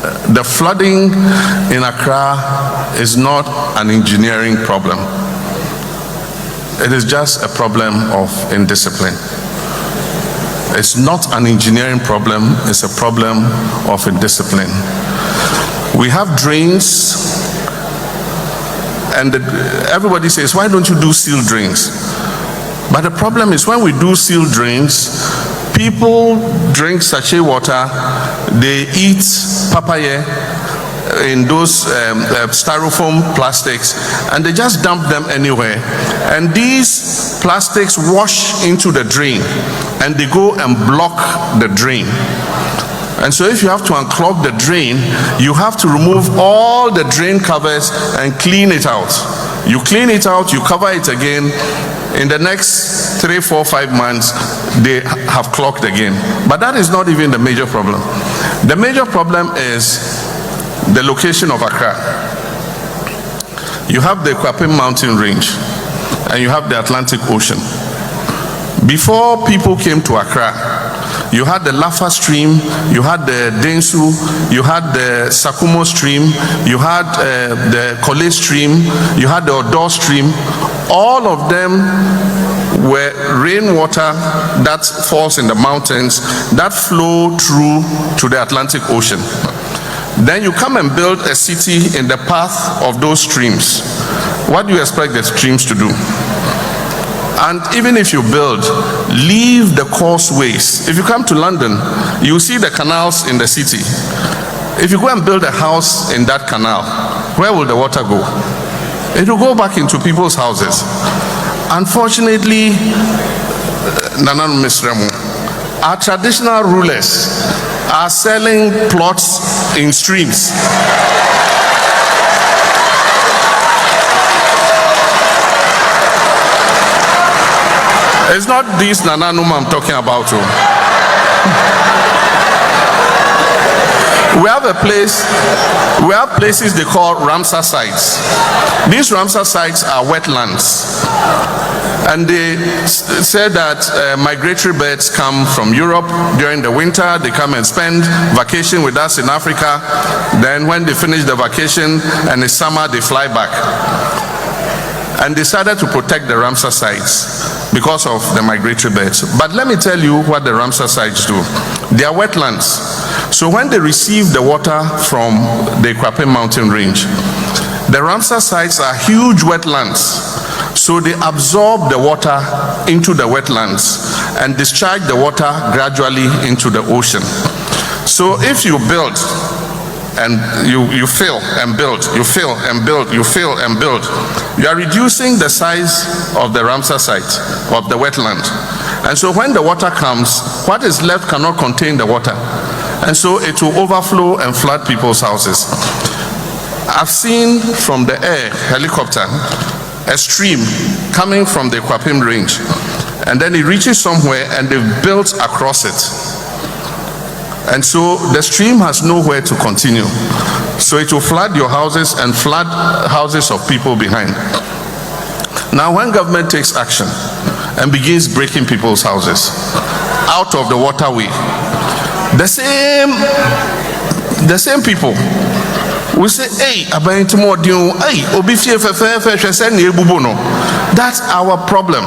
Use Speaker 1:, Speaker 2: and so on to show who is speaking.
Speaker 1: The flooding in Accra is not an engineering problem. It is just a problem of indiscipline. It's not an engineering problem, it's a problem of indiscipline. We have drains, and everybody says, why don't you do sealed drains? But the problem is when we do sealed drains, people drink sachet water, they eat papaya in those styrofoam plastics, and they just dump them anywhere. And these plastics wash into the drain, and they go and block the drain. And so if you have to unclog the drain, you have to remove all the drain covers and clean it out. You clean it out, you cover it again. In the next 3, 4, 5 months, they have clogged again. But that is not even the major problem. The major problem is the location of Accra. You have the Kwapim Mountain Range, and you have the Atlantic Ocean. Before people came to Accra, you had the Lafa Stream, you had the Densu, you had the Sakumo Stream, you had the Kole Stream, you had the Odo Stream. All of them were rainwater that falls in the mountains that flow through to the Atlantic Ocean. Then you come and build a city in the path of those streams. What do you expect the streams to do? And even if you build, leave the causeways. If you come to London, you see the canals in the city. If you go and build a house in that canal, where will the water go? It will go back into people's houses. Unfortunately, Nanan Misremu, our traditional rulers are selling plots in streams. It's not this Nananuma I'm talking about. We have places they call Ramsar sites. These Ramsar sites are wetlands. And they said that migratory birds come from Europe during the winter. They come and spend vacation with us in Africa. Then when they finish the vacation and it's summer, they fly back. And decided to protect the Ramsar sites because of the migratory birds. But let me tell you what the Ramsar sites do. They are wetlands. So when they receive the water from the Kwapim Mountain Range, the Ramsar sites are huge wetlands. So they absorb the water into the wetlands and discharge the water gradually into the ocean. So if you build and you fill and build, you fill and build, you fill and build, you are reducing the size of the Ramsar site, of the wetland. And so when the water comes, what is left cannot contain the water. And so it will overflow and flood people's houses. I've seen from the air, helicopter, a stream coming from the Kwapim Range. And then it reaches somewhere and they've built across it. And so the stream has nowhere to continue. So it will flood your houses and flood houses of people behind. Now when government takes action and begins breaking people's houses out of the waterway, the same people will say, hey, that's our problem.